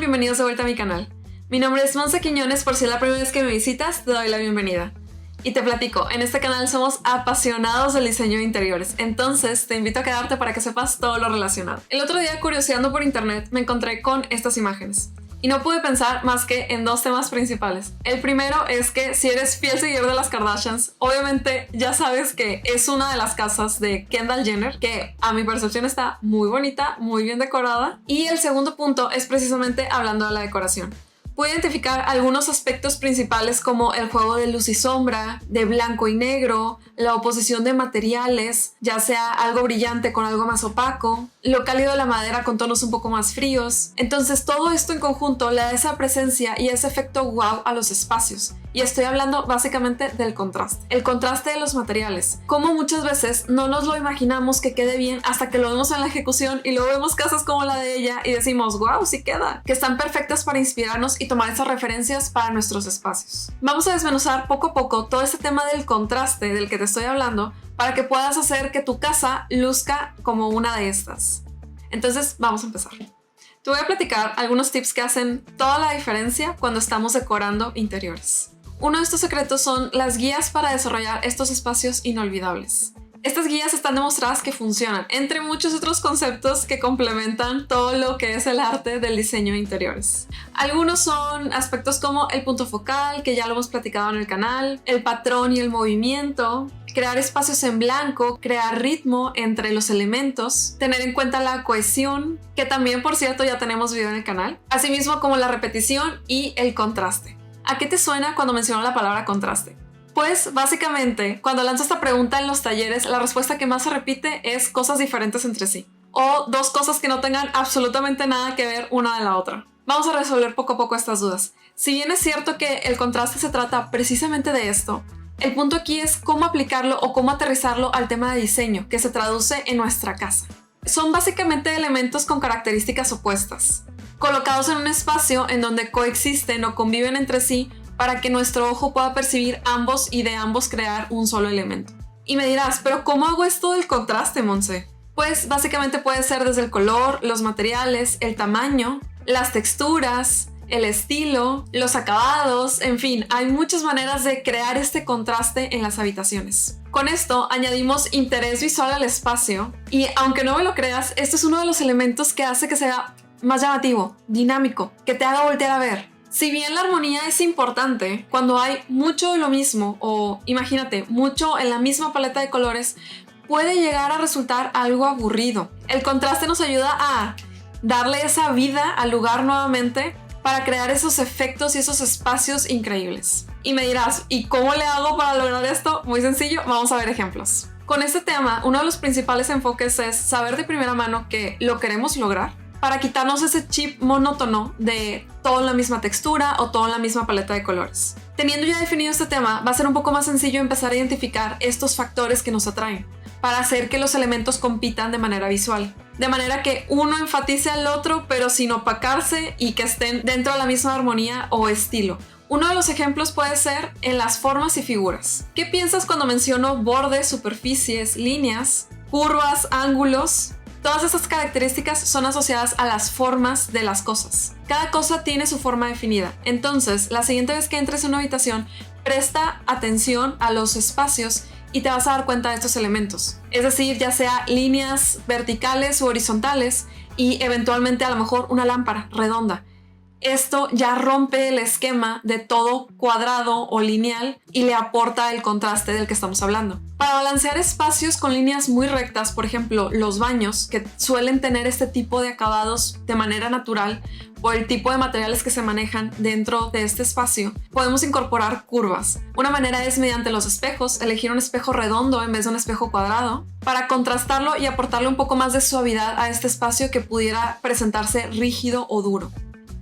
bienvenidos de vuelta a mi canal. Mi nombre es Monse Quiñones, por si es la primera vez que me visitas, te doy la bienvenida. Y te platico, en este canal somos apasionados del diseño de interiores, entonces te invito a quedarte para que sepas todo lo relacionado. El otro día, curioseando por internet, me encontré con estas imágenes. Y no pude pensar más que en dos temas principales. El primero es que si eres fiel seguidor de las Kardashians, obviamente ya sabes que es una de las casas de Kendall Jenner, que a mi percepción está muy bonita, muy bien decorada. Y el segundo punto es precisamente hablando de la decoración. Pude identificar algunos aspectos principales como el juego de luz y sombra, de blanco y negro, la oposición de materiales, ya sea algo brillante con algo más opaco, lo cálido de la madera con tonos un poco más fríos. Entonces todo esto en conjunto le da esa presencia y ese efecto wow a los espacios. Y estoy hablando básicamente del contraste. El contraste de los materiales. Como muchas veces no nos lo imaginamos que quede bien hasta que lo vemos en la ejecución y luego vemos casas como la de ella y decimos wow, sí queda. Que están perfectas para inspirarnos y tomar esas referencias para nuestros espacios. Vamos a desmenuzar poco a poco todo este tema del contraste del que te estoy hablando para que puedas hacer que tu casa luzca como una de estas. Entonces vamos a empezar. Te voy a platicar algunos tips que hacen toda la diferencia cuando estamos decorando interiores. Uno de estos secretos son las guías para desarrollar estos espacios inolvidables. Estas guías están demostradas que funcionan, entre muchos otros conceptos que complementan todo lo que es el arte del diseño de interiores. Algunos son aspectos como el punto focal, que ya lo hemos platicado en el canal, el patrón y el movimiento, crear espacios en blanco, crear ritmo entre los elementos, tener en cuenta la cohesión, que también, por cierto, ya tenemos video en el canal, asimismo como la repetición y el contraste. ¿A qué te suena cuando menciono la palabra contraste? Pues básicamente, cuando lanzo esta pregunta en los talleres, la respuesta que más se repite es cosas diferentes entre sí. O dos cosas que no tengan absolutamente nada que ver una de la otra. Vamos a resolver poco a poco estas dudas. Si bien es cierto que el contraste se trata precisamente de esto, el punto aquí es cómo aplicarlo o cómo aterrizarlo al tema de diseño, que se traduce en nuestra casa. Son básicamente elementos con características opuestas, colocados en un espacio en donde coexisten o conviven entre sí para que nuestro ojo pueda percibir ambos y de ambos crear un solo elemento. Y me dirás, ¿pero cómo hago esto del contraste, Monse? Pues básicamente puede ser desde el color, los materiales, el tamaño, las texturas, el estilo, los acabados, en fin, hay muchas maneras de crear este contraste en las habitaciones. Con esto añadimos interés visual al espacio y aunque no me lo creas, este es uno de los elementos que hace que sea más llamativo, dinámico, que te haga voltear a ver. Si bien la armonía es importante, cuando hay mucho de lo mismo o imagínate, mucho en la misma paleta de colores, puede llegar a resultar algo aburrido. El contraste nos ayuda a darle esa vida al lugar nuevamente para crear esos efectos y esos espacios increíbles. Y me dirás, ¿y cómo le hago para lograr esto? Muy sencillo, vamos a ver ejemplos. Con este tema, uno de los principales enfoques es saber de primera mano que lo queremos lograr para quitarnos ese chip monótono de todo en la misma textura o todo en la misma paleta de colores. Teniendo ya definido este tema, va a ser un poco más sencillo empezar a identificar estos factores que nos atraen para hacer que los elementos compitan de manera visual. De manera que uno enfatice al otro, pero sin opacarse y que estén dentro de la misma armonía o estilo. Uno de los ejemplos puede ser en las formas y figuras. ¿Qué piensas cuando menciono bordes, superficies, líneas, curvas, ángulos? Todas estas características son asociadas a las formas de las cosas. Cada cosa tiene su forma definida. Entonces, la siguiente vez que entres en una habitación, presta atención a los espacios y te vas a dar cuenta de estos elementos. Es decir, ya sea líneas verticales u horizontales y eventualmente a lo mejor una lámpara redonda. Esto ya rompe el esquema de todo cuadrado o lineal y le aporta el contraste del que estamos hablando. Para balancear espacios con líneas muy rectas, por ejemplo, los baños, que suelen tener este tipo de acabados de manera natural o el tipo de materiales que se manejan dentro de este espacio, podemos incorporar curvas. Una manera es mediante los espejos, elegir un espejo redondo en vez de un espejo cuadrado, para contrastarlo y aportarle un poco más de suavidad a este espacio que pudiera presentarse rígido o duro.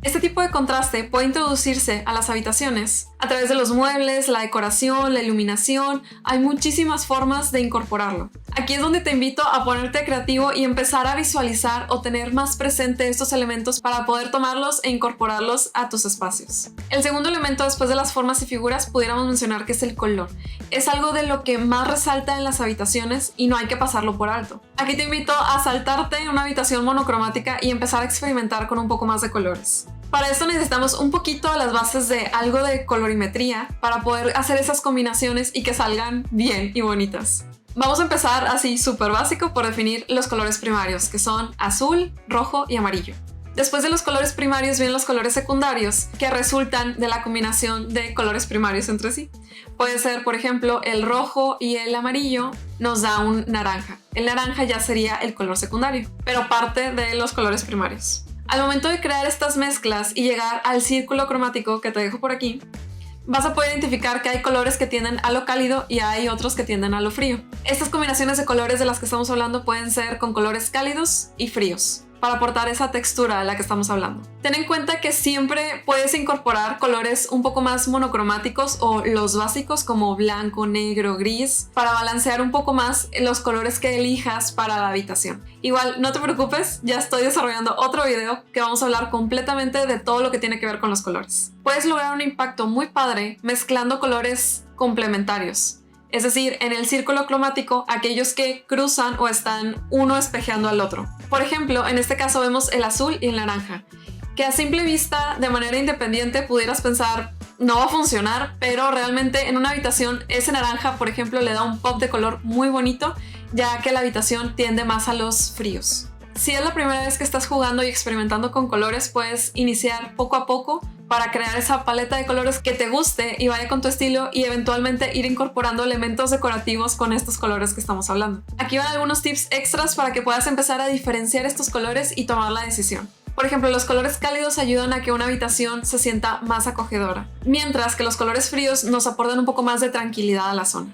Este tipo de contraste puede introducirse a las habitaciones a través de los muebles, la decoración, la iluminación. Hay muchísimas formas de incorporarlo. Aquí es donde te invito a ponerte creativo y empezar a visualizar o tener más presente estos elementos para poder tomarlos e incorporarlos a tus espacios. El segundo elemento después de las formas y figuras pudiéramos mencionar que es el color. Es algo de lo que más resalta en las habitaciones y no hay que pasarlo por alto. Aquí te invito a saltarte en una habitación monocromática y empezar a experimentar con un poco más de colores. Para esto necesitamos un poquito de las bases de algo de colorimetría para poder hacer esas combinaciones y que salgan bien y bonitas. Vamos a empezar así súper básico por definir los colores primarios, que son azul, rojo y amarillo. Después de los colores primarios vienen los colores secundarios, que resultan de la combinación de colores primarios entre sí. Puede ser, por ejemplo, el rojo y el amarillo nos da un naranja. El naranja ya sería el color secundario, pero parte de los colores primarios. Al momento de crear estas mezclas y llegar al círculo cromático que te dejo por aquí, vas a poder identificar que hay colores que tienden a lo cálido y hay otros que tienden a lo frío. Estas combinaciones de colores de las que estamos hablando pueden ser con colores cálidos y fríos, para aportar esa textura a la que estamos hablando. Ten en cuenta que siempre puedes incorporar colores un poco más monocromáticos o los básicos como blanco, negro, gris, para balancear un poco más los colores que elijas para la habitación. Igual, no te preocupes, ya estoy desarrollando otro video que vamos a hablar completamente de todo lo que tiene que ver con los colores. Puedes lograr un impacto muy padre mezclando colores complementarios. Es decir, en el círculo cromático, aquellos que cruzan o están uno espejeando al otro. Por ejemplo, en este caso vemos el azul y el naranja, que a simple vista, de manera independiente, pudieras pensar no va a funcionar, pero realmente en una habitación ese naranja, por ejemplo, le da un pop de color muy bonito, ya que la habitación tiende más a los fríos. Si es la primera vez que estás jugando y experimentando con colores, puedes iniciar poco a poco para crear esa paleta de colores que te guste y vaya con tu estilo y eventualmente ir incorporando elementos decorativos con estos colores que estamos hablando. Aquí van algunos tips extras para que puedas empezar a diferenciar estos colores y tomar la decisión. Por ejemplo, los colores cálidos ayudan a que una habitación se sienta más acogedora, mientras que los colores fríos nos aportan un poco más de tranquilidad a la zona.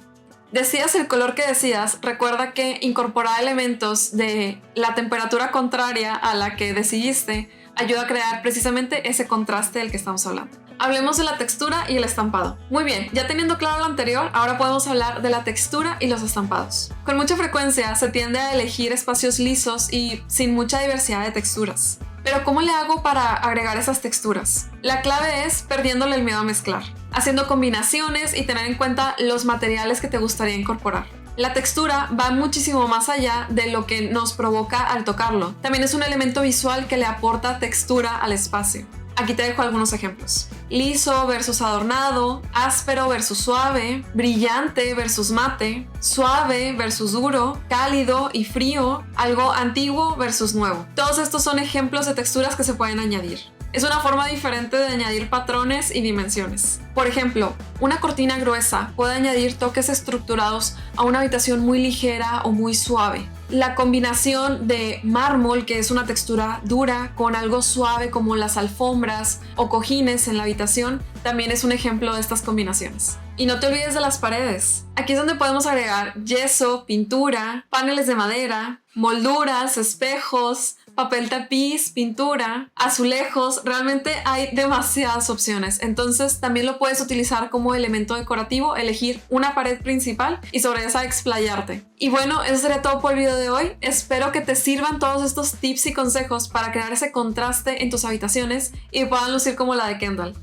Decidas el color que decidas, recuerda que incorporar elementos de la temperatura contraria a la que decidiste ayuda a crear precisamente ese contraste del que estamos hablando. Hablemos de la textura y el estampado. Muy bien, ya teniendo claro lo anterior, ahora podemos hablar de la textura y los estampados. Con mucha frecuencia se tiende a elegir espacios lisos y sin mucha diversidad de texturas. Pero ¿cómo le hago para agregar esas texturas? La clave es perdiéndole el miedo a mezclar, haciendo combinaciones y tener en cuenta los materiales que te gustaría incorporar. La textura va muchísimo más allá de lo que nos provoca al tocarlo. También es un elemento visual que le aporta textura al espacio. Aquí te dejo algunos ejemplos. Liso versus adornado, áspero versus suave, brillante versus mate, suave versus duro, cálido y frío, algo antiguo versus nuevo. Todos estos son ejemplos de texturas que se pueden añadir. Es una forma diferente de añadir patrones y dimensiones. Por ejemplo, una cortina gruesa puede añadir toques estructurados a una habitación muy ligera o muy suave. La combinación de mármol, que es una textura dura, con algo suave como las alfombras o cojines en la habitación, también es un ejemplo de estas combinaciones. Y no te olvides de las paredes. Aquí es donde podemos agregar yeso, pintura, paneles de madera, molduras, espejos, papel tapiz, pintura, azulejos. Realmente hay demasiadas opciones, entonces también lo puedes utilizar como elemento decorativo, elegir una pared principal y sobre esa explayarte. Y bueno, eso sería todo por el video de hoy. Espero que te sirvan todos estos tips y consejos para crear ese contraste en tus habitaciones y puedan lucir como la de Kendall.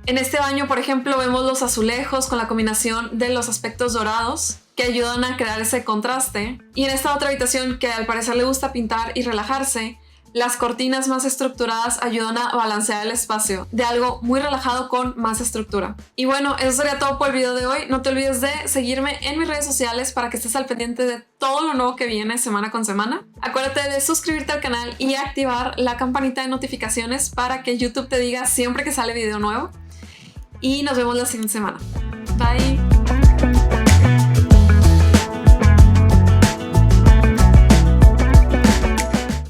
En este baño, por ejemplo, vemos los azulejos con la combinación de los aspectos dorados que ayudan a crear ese contraste. Y en esta otra habitación que al parecer le gusta pintar y relajarse, las cortinas más estructuradas ayudan a balancear el espacio de algo muy relajado con más estructura. Y bueno, eso sería todo por el video de hoy. No te olvides de seguirme en mis redes sociales para que estés al pendiente de todo lo nuevo que viene semana con semana. Acuérdate de suscribirte al canal y activar la campanita de notificaciones para que YouTube te diga siempre que sale video nuevo. Y nos vemos la siguiente semana. Bye.